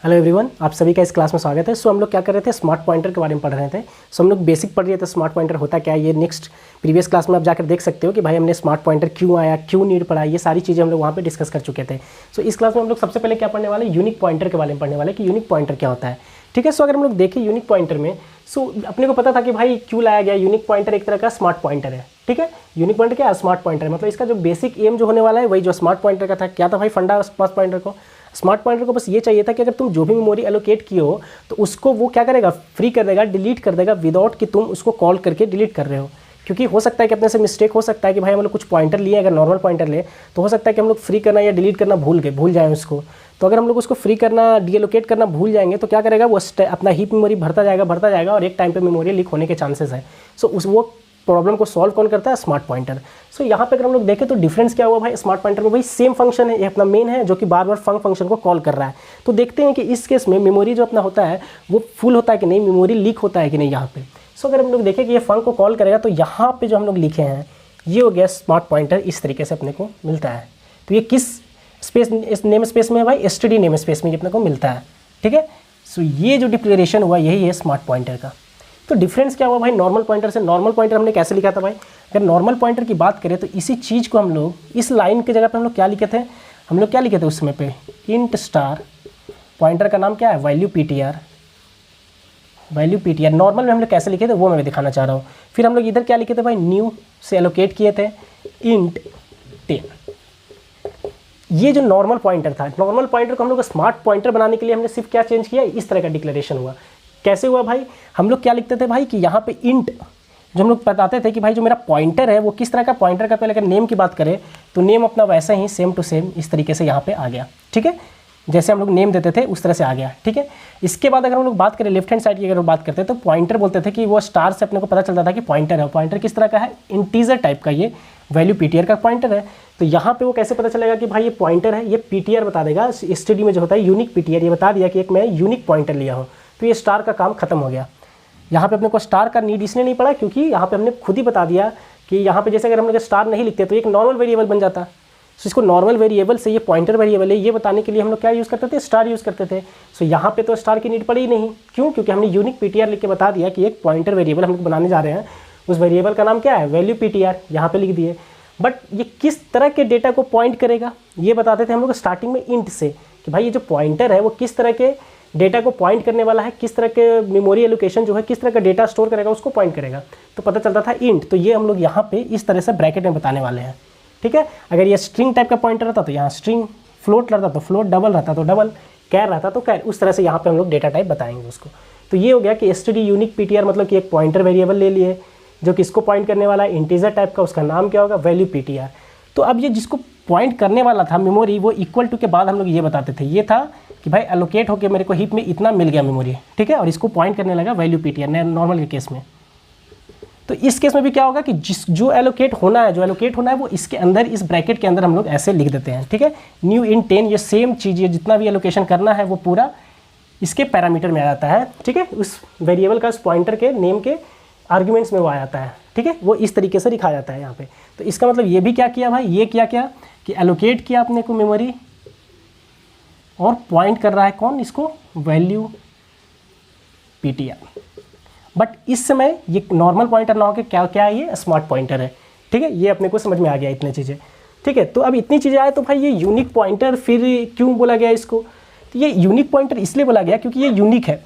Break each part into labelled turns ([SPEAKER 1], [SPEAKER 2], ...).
[SPEAKER 1] Hello everyone, आप सभी का इस क्लास में स्वागत है। सो हम लोग क्या कर रहे थे, स्मार्ट पॉइंटर के बारे में पढ़ रहे थे। सो हम लोग बेसिक पढ़ रहे थे, स्मार्ट पॉइंटर होता क्या है। ये नेक्स्ट प्रीवियस क्लास में आप जाकर देख सकते हो कि भाई हमने स्मार्ट पॉइंटर क्यों आया, क्यों नीड पड़ा, ये सारी चीज़ें हम लोग वहाँ पे डिस्कस कर चुके थे। सो इस क्लास में हम लोग सबसे पहले क्या पढ़ने वाले, यूनिक पॉइंटर के बारे में पढ़ने वाले कि यूनिक पॉइंटर क्या होता है। ठीक है, सो अगर हम लोग देखें यूनिक पॉइंटर में, सो अपने को पता था कि भाई क्यों लाया गया। यूनिक पॉइंटर एक तरह का स्मार्ट पॉइंटर है। ठीक है, यूनिक पॉइंटर क्या है, स्मार्ट पॉइंटर है। मतलब इसका जो बेसिक एम जो होने वाला है वही जो स्मार्ट पॉइंटर का था। क्या था भाई फंडा स्मार्ट पॉइंटर को, स्मार्ट पॉइंटर को बस ये चाहिए था कि अगर तुम जो भी मेमोरी एलोकेट किए हो तो उसको वो क्या करेगा, फ्री कर देगा, डिलीट कर देगा विदाउट कि तुम उसको कॉल करके डिलीट कर रहे हो। क्योंकि हो सकता है कि अपने से मिस्टेक हो सकता है कि भाई हम लोग कुछ पॉइंटर लिए, अगर नॉर्मल पॉइंटर ले तो हो सकता है कि हम लोग फ्री करना या डिलीट करना भूल जाएँ उसको। तो अगर हम लोग उसको फ्री करना, डीएलोकेट करना भूल जाएंगे तो क्या करेगा, वो अपना हीप मेमोरी भरता जाएगा और एक टाइम पे मेमोरी लीक होने के चांसेस है। सो वो प्रॉब्लम को सॉल्व कौन करता है, स्मार्ट पॉइंटर। सो यहाँ पे अगर हम लोग देखें तो डिफरेंस क्या हुआ भाई, स्मार्ट पॉइंटर में भाई सेम फंक्शन है, ये अपना मेन है जो कि बार बार फंक्शन को कॉल कर रहा है। तो देखते हैं कि इस केस में मेमोरी जो अपना होता है वो फुल होता है कि नहीं, मेमोरी लीक होता है कि नहीं यहाँ पे। सो अगर हम लोग देखें कि ये फंक को कॉल करेगा तो यहाँ पे जो हम लोग लिखे हैं ये हो गया स्मार्ट पॉइंटर, इस तरीके से अपने को मिलता है। तो ये किस स्पेस, इस नेम स्पेस में भाई, एसटीडी नेम स्पेस में ये अपने को मिलता है। ठीक है, सो ये जो डिक्लेरेशन हुआ यही है स्मार्ट पॉइंटर का। तो डिफरेंस क्या हुआ भाई नॉर्मल पॉइंटर से। नॉर्मल पॉइंटर हमने कैसे लिखा था भाई, अगर नॉर्मल पॉइंटर की बात करें तो इसी चीज़ को हम लोग इस लाइन की जगह पे हम लोग क्या लिखे थे, उस समय पे इंट स्टार, पॉइंटर का नाम क्या है, वैल्यू पीटीआर। नॉर्मल में हम लोग कैसे लिखे थे वो मैं दिखाना चाह रहा हूँ। फिर हम लोग इधर क्या लिखे थे भाई, न्यू से एलोकेट किए थे इंट 10। ये जो नॉर्मल पॉइंटर था, नॉर्मल पॉइंटर को हम लोग स्मार्ट पॉइंटर बनाने के लिए हमने सिर्फ क्या चेंज किया, इस तरह का डिक्लेरेशन हुआ। कैसे हुआ भाई, हम लोग क्या लिखते थे भाई कि यहाँ पे इंट, जो हम लोग बताते थे कि भाई जो मेरा पॉइंटर है वो किस तरह का पॉइंटर का, पहले अगर नेम की बात करें तो नेम अपना वैसा ही सेम टू सेम इस तरीके से यहाँ पे आ गया। ठीक है, जैसे हम लोग नेम देते थे उस तरह से आ गया। ठीक है, इसके बाद अगर हम लोग बात करें लेफ्ट हैंड साइड की, अगर बात करते हैं तो पॉइंटर बोलते थे कि वो स्टार से अपने को पता चलता था कि पॉइंटर है। पॉइंटर किस तरह का है, इंटीजर टाइप का, ये वैल्यू पीटीआर का पॉइंटर है। तो यहाँ पे वो कैसे पता चलेगा कि भाई ये पॉइंटर है, ये पीटीआर बता देगा। एसटीडी में जो होता है यूनिक पीटीआर, ये बता दिया कि एक मैं यूनिक पॉइंटर लिया हूँ, तो ये स्टार का काम खत्म हो गया। यहाँ पे अपने को स्टार का नीड इसलिए नहीं पड़ा क्योंकि यहाँ पे हमने खुद ही बता दिया कि यहाँ पे जैसे अगर हम लोग स्टार नहीं लिखते तो एक नॉर्मल वेरिएबल बन जाता। सो इसको नॉर्मल वेरिएबल से ये पॉइंटर वेरिएबल है ये बताने के लिए हम लोग क्या यूज़ करते थे, स्टार यूज़ करते थे। सो यहाँ पे तो स्टार की नीड पड़ी ही नहीं। क्यों, क्योंकि हमने यूनिक पीटीआर लिख के बता दिया कि एक पॉइंटर वेरिएबल हम लोग बनाने जा रहे हैं, उस वेरिएबल का नाम क्या है, वैल्यू पीटीआर, यहाँ पे लिख दिए। बट ये किस तरह के डेटा को पॉइंट करेगा ये बताते थे हम लोग स्टार्टिंग में इंट से, कि भाई ये जो पॉइंटर है वो किस तरह के डेटा को पॉइंट करने वाला है, किस तरह के मेमोरी एलोकेशन जो है, किस तरह का डेटा स्टोर करेगा उसको पॉइंट करेगा। तो पता चलता था इंट। तो ये हम लोग यहाँ पे इस तरह से ब्रैकेट में बताने वाले हैं। ठीक है, अगर ये स्ट्रिंग टाइप का पॉइंटर रहता तो यहाँ स्ट्रिंग, फ्लोट रहता तो फ्लोट, डबल रहता तो डबल, कैर रहता तो कैर, उस तरह से यहाँ पे हम लोग डेटा टाइप बताएंगे उसको। तो ये हो गया कि एसटीडी यूनिक पीटीआर, मतलब कि एक पॉइंटर वेरिएबल ले लिए जो किसको पॉइंट करने वाला है, इंटीजर टाइप का, उसका नाम क्या होगा, वैल्यू पीटीआर। तो अब ये जिसको पॉइंट करने वाला था मेमोरी, वो इक्वल टू के बाद हम लोग ये बताते थे, ये था कि भाई एलोकेट होकर मेरे को हीप में इतना मिल गया मेमोरी। ठीक है, और इसको पॉइंट करने लगा वैल्यू पीटीआर नॉर्मल के केस में। तो इस केस में भी क्या होगा कि जो एलोकेट होना है वो इसके अंदर, इस ब्रैकेट के अंदर हम लोग ऐसे लिख देते हैं। ठीक है, न्यू इन 10, ये सेम चीज़, ये जितना भी एलोकेशन करना है वो पूरा इसके पैरामीटर में आ जाता है। ठीक है, उस वेरिएबल का, उस पॉइंटर के नेम के आर्ग्यूमेंट्स में वो आ जाता है। ठीक है, वो इस तरीके से लिखा जाता है यहाँ पे। तो इसका मतलब ये भी क्या किया भाई, ये क्या कि एलोकेट किया अपने को मेमोरी और पॉइंट कर रहा है कौन, इसको, वैल्यू पीटीआर। बट इस समय ये नॉर्मल पॉइंटर ना होकर क्या है, ये स्मार्ट पॉइंटर है। ठीक है, ये अपने को समझ में आ गया इतनी चीज़ें। ठीक है, तो अब इतनी चीज़ें आए तो भाई ये यूनिक पॉइंटर फिर क्यों बोला गया इसको, तो ये यूनिक पॉइंटर इसलिए बोला गया क्योंकि ये यूनिक है।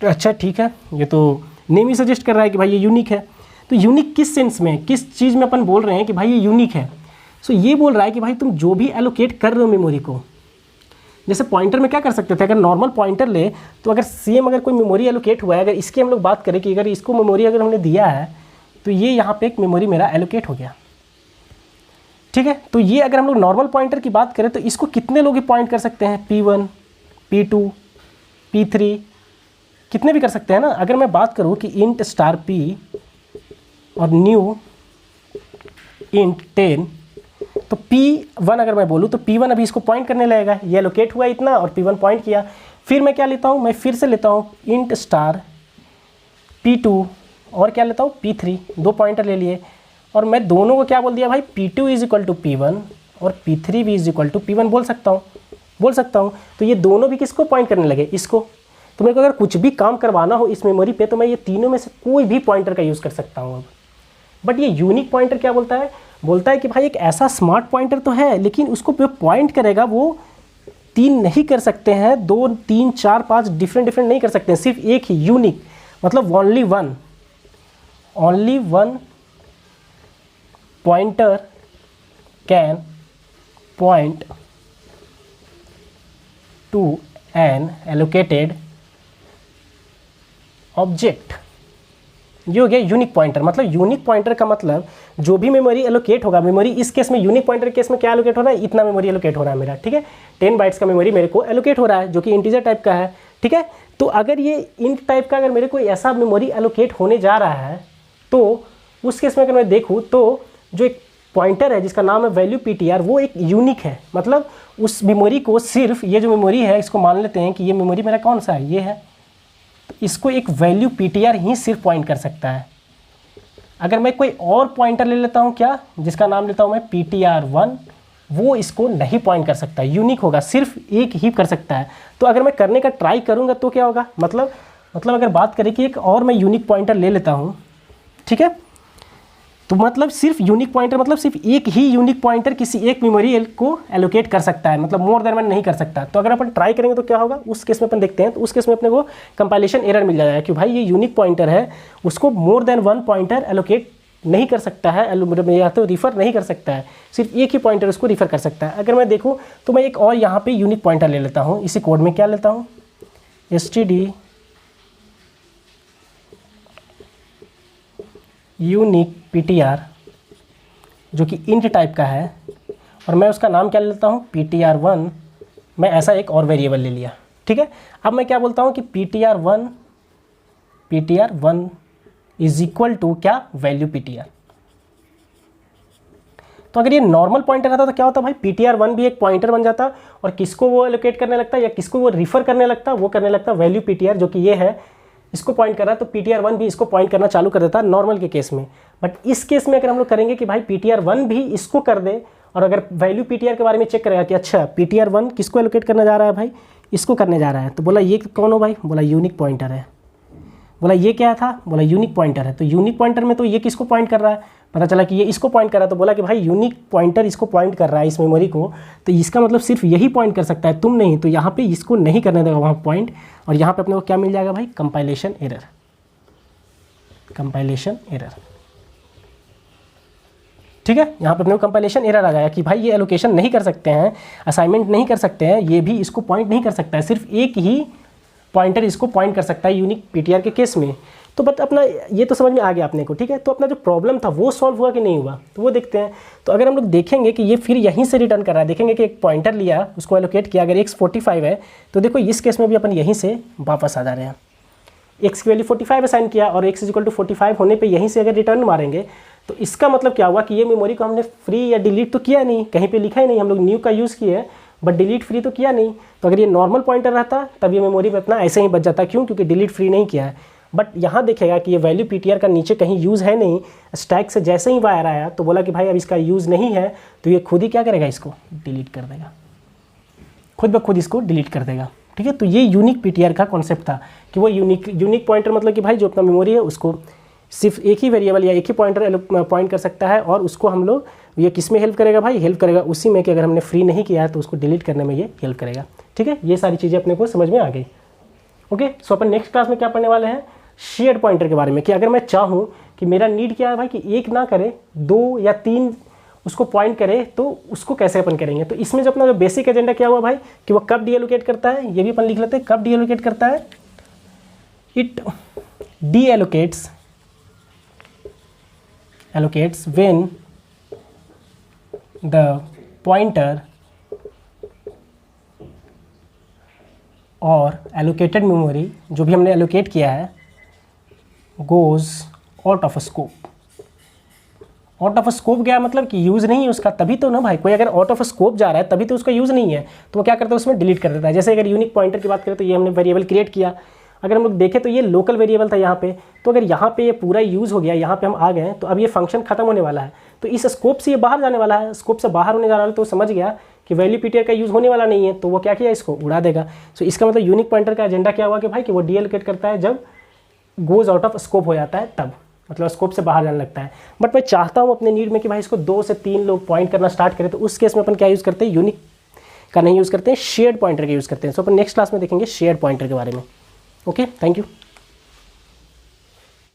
[SPEAKER 1] तो अच्छा ठीक है, ये तो नेम ही सजेस्ट कर रहा है कि भाई ये यूनिक है। तो यूनिक किस सेंस में, किस चीज़ में अपन बोल रहे हैं कि भाई ये यूनिक है। सो ये बोल रहा है कि भाई तुम जो भी एलोकेट कर रहे हो मेमोरी को, जैसे पॉइंटर में क्या कर सकते थे, अगर नॉर्मल पॉइंटर ले तो अगर सेम अगर कोई मेमोरी एलोकेट हुआ है, अगर इसकी हम लोग बात करें कि अगर इसको मेमोरी अगर हमने दिया है तो ये यहाँ पे एक मेमोरी मेरा एलोकेट हो गया। ठीक है, तो ये अगर हम लोग नॉर्मल पॉइंटर की बात करें तो इसको कितने लोग पॉइंट कर सकते हैं, P1, P2, P3, कितने भी कर सकते हैं ना। अगर मैं बात करूँ कि इंट स्टार P और न्यू इंट 10, तो P1 अगर मैं बोलूँ तो P1 अभी इसको पॉइंट करने लगेगा, ये एलोकेट हुआ इतना और P1 पॉइंट किया। फिर मैं क्या लेता हूँ, मैं फिर से लेता हूँ इंट स्टार P2 और क्या लेता हूँ, P3, दो पॉइंटर ले लिए और मैं दोनों को क्या बोल दिया भाई, P2 is equal to P1 और P3 भी इज इक्वल टू P1 बोल सकता हूँ। बोल सकता हूँ। तो ये दोनों भी किसको पॉइंट करने लगे, इसको। तो मेरे को अगर कुछ भी काम करवाना हो इस मेमोरी पे तो मैं ये तीनों में से कोई भी पॉइंटर का यूज़ कर सकता हूँ अब। बट ये यूनिक पॉइंटर क्या बोलता है, बोलता है कि भाई एक ऐसा स्मार्ट पॉइंटर तो है लेकिन उसको जो पॉइंट करेगा वो 3 नहीं कर सकते हैं, 2, 3, 4, 5 डिफरेंट नहीं कर सकते हैं, सिर्फ एक ही यूनिक, मतलब only one pointer can point to an allocated object. ये हो गया यूनिक पॉइंटर। मतलब यूनिक पॉइंटर का मतलब जो भी मेमोरी एलोकेट होगा, मेमोरी इस केस में यूनिक पॉइंटर केस में क्या एलोकेट हो रहा है, इतना मेमोरी एलोकेट हो रहा है मेरा, ठीक है। 10 बाइट्स का मेमोरी मेरे को एलोकेट हो रहा है जो कि इंटीजर टाइप का है, ठीक है। तो अगर ये इंट टाइप का अगर मेरे को ऐसा मेमोरी एलोकेट होने जा रहा है तो उस केस में अगर मैं देखूँ तो जो एक पॉइंटर है जिसका नाम है वैल्यू PTR वो एक यूनिक है। मतलब उस मेमोरी को सिर्फ ये जो मेमोरी है इसको मान लेते हैं कि ये मेमोरी मेरा कौन सा है, ये है, तो इसको एक वैल्यू PTR ही सिर्फ पॉइंट कर सकता है। अगर मैं कोई और पॉइंटर ले लेता हूँ क्या, जिसका नाम लेता हूँ मैं PTR1, वो इसको नहीं पॉइंट कर सकता, यूनिक होगा, सिर्फ एक ही कर सकता है। तो अगर मैं करने का ट्राई करूँगा तो क्या होगा, मतलब अगर बात करें कि एक और मैं यूनिक पॉइंटर ले लेता हूँ, ठीक है, तो मतलब सिर्फ यूनिक पॉइंटर मतलब सिर्फ एक ही यूनिक पॉइंटर किसी एक मेमोरी को एलोकेट कर सकता है, मतलब मोर देन वन नहीं कर सकता। तो अगर अपन ट्राई करेंगे तो क्या होगा, उस केस में अपन देखते हैं। तो उस केस में अपने को कंपाइलेशन एरर मिल जाएगा कि भाई ये यूनिक पॉइंटर है, उसको more than one pointer allocate नहीं कर सकता है, या तो रिफ़र नहीं कर सकता है, सिर्फ एक ही पॉइंटर उसको रिफ़र कर सकता है। अगर मैं देखूँ तो मैं एक और यहाँ पर यूनिक पॉइंटर ले लेता हूँ, इसी कोड में क्या लेता हूँ, std यूनिक PTR जो कि इंट टाइप का है, और मैं उसका नाम क्या लेता हूँ, PTR1। मैं ऐसा एक और वेरिएबल ले लिया, ठीक है। अब मैं क्या बोलता हूँ कि PTR1 इज इक्वल टू क्या, वैल्यू PTR। तो अगर ये नॉर्मल पॉइंटर रहता तो क्या होता भाई, PTR1 भी एक पॉइंटर बन जाता और किसको वो एलोकेट करने लगता या किसको वो रिफ़र करने लगता, वो करने लगता वैल्यू PTR, जो कि ये है, इसको पॉइंट कर रहा है। तो PTR1 भी इसको पॉइंट करना चालू कर देता नॉर्मल के केस में। बट इस केस में अगर हम लोग करेंगे कि भाई PTR1 भी इसको कर दे, और अगर वैल्यू PTR के बारे में चेक करेगा कि अच्छा PTR1 किसको एलोकेट करने जा रहा है भाई, इसको करने जा रहा है, तो बोला ये कौन हो भाई, बोला यूनिक पॉइंटर है। बोला ये क्या था, बोला यूनिक पॉइंटर है। तो यूनिक पॉइंटर में तो ये किसको पॉइंट कर रहा है, पता चला कि ये इसको पॉइंट कर रहा है। तो बोला कि भाई यूनिक पॉइंटर इसको पॉइंट कर रहा है, इस मेमोरी को, तो इसका मतलब सिर्फ यही पॉइंट कर सकता है, तुम नहीं। तो यहाँ पे इसको नहीं करने देगा वहाँ पॉइंट, और यहाँ पे अपने को क्या मिल जाएगा भाई, कंपाइलेशन एरर। ठीक है, यहाँ पे अपने को कंपाइलेशन एरर आ जाएगा कि भाई ये एलोकेशन नहीं कर सकते हैं, असाइनमेंट नहीं कर सकते हैं, ये भी इसको पॉइंट नहीं कर सकता है, सिर्फ एक ही पॉइंटर इसको पॉइंट कर सकता है यूनिक PTR के केस में। तो बट अपना ये तो समझ में आ गया अपने को, ठीक है। तो अपना जो प्रॉब्लम था वो सॉल्व हुआ कि नहीं हुआ, तो वो देखते हैं। तो अगर हम लोग देखेंगे कि ये फिर यहीं से रिटर्न कर रहा है, देखेंगे कि एक पॉइंटर लिया, उसको एलोकेट किया, अगर x45 है तो देखो इस केस में भी अपन यहीं से वापस आ जा रहे हैं, x की वैल्यू 45 असाइन किया, और x इक्वल टू 45 होने पे यहीं से अगर रिटर्न मारेंगे तो इसका मतलब क्या हुआ कि ये मेमोरी को हमने फ्री या डिलीट तो किया नहीं, कहीं पे लिखा ही नहीं, हम लोग न्यू का यूज़ किए, बट डिलीट फ्री तो किया नहीं। तो अगर ये नॉर्मल पॉइंटर रहता तब ये मेमोरी में अपना ऐसे ही बच जाता, क्यों, क्योंकि डिलीट फ्री नहीं किया है। बट यहाँ देखेगा कि ये वैल्यू PTR का नीचे कहीं यूज़ है नहीं, स्टैक से जैसे ही वायर आया तो बोला कि भाई अब इसका यूज़ नहीं है, तो ये खुद ही क्या करेगा, इसको डिलीट कर देगा, खुद ब खुद इसको डिलीट कर देगा, ठीक है। तो ये यूनिक PTR का कॉन्सेप्ट था कि वो यूनिक पॉइंटर मतलब कि भाई जो अपना मेमोरी है उसको सिर्फ एक ही वेरिएबल या एक ही पॉइंटर पॉइंट कर सकता है, और उसको हम लोग ये किस में हेल्प करेगा भाई, हेल्प करेगा उसी में कि अगर हमने फ्री नहीं किया है तो उसको डिलीट करने में ये हेल्प करेगा, ठीक है। ये सारी चीज़ें अपने को समझ में आ गई। ओके, सो अपन नेक्स्ट क्लास में क्या पढ़ने वाले हैं, शेयर्ड पॉइंटर के बारे में, कि अगर मैं चाहूँ कि मेरा नीड क्या है भाई कि एक ना करे, 2 या 3 उसको पॉइंट करे, तो उसको कैसे अपन करेंगे। तो इसमें जो अपना जो बेसिक एजेंडा क्या हुआ भाई कि वो कब डीएलोकेट करता है, ये भी अपन लिख लेते हैं, कब डीएलोकेट करता है, इट डीएलोकेट्स when the pointer और allocated memory जो भी हमने allocate किया है goes out of scope। Out of scope गया मतलब कि यूज़ नहीं है उसका, तभी तो ना भाई, कोई अगर आउट ऑफ स्कोप जा रहा है तभी तो उसका यूज़ नहीं है, तो वो क्या करता है उसमें डिलीट कर देता है। जैसे अगर यूनिक पॉइंटर की बात करें तो ये हमने वेरिएबल क्रिएट किया, अगर हम लोग देखें तो ये लोकल वेरिएबल था यहाँ पे, तो अगर यहाँ पे ये पूरा यूज़ हो गया, यहाँ पे हम आ गए, तो अब ये फंक्शन खत्म होने वाला है, तो इस स्कोप से ये बाहर जाने वाला है, स्कोप से बाहर होने जा रहा है, तो समझ गया कि वैल्यू पीटीआर का यूज़ होने वाला नहीं है, तो वो क्या किया, इसको उड़ा देगा। सो इसका मतलब यूनिक पॉइंटर का एजेंडा क्या हुआ कि भाई कि वो डीएलोकेट करता है जब गोज आउट ऑफ स्कोप हो जाता है, तब मतलब स्कोप से बाहर जाने लगता है। बट मैं चाहता हूँ अपने नीड में कि भाई इसको 2 से 3 लोग पॉइंट करना स्टार्ट करें, तो उस केस में अपन क्या यूज़ करते हैं, यूनिक का नहीं यूज़ करते हैं, शेयर्ड पॉइंटर का यूज़ करते हैं। सो अपन नेक्स्ट क्लास में देखेंगे शेयर्ड पॉइंटर के बारे में। Okay, thank you.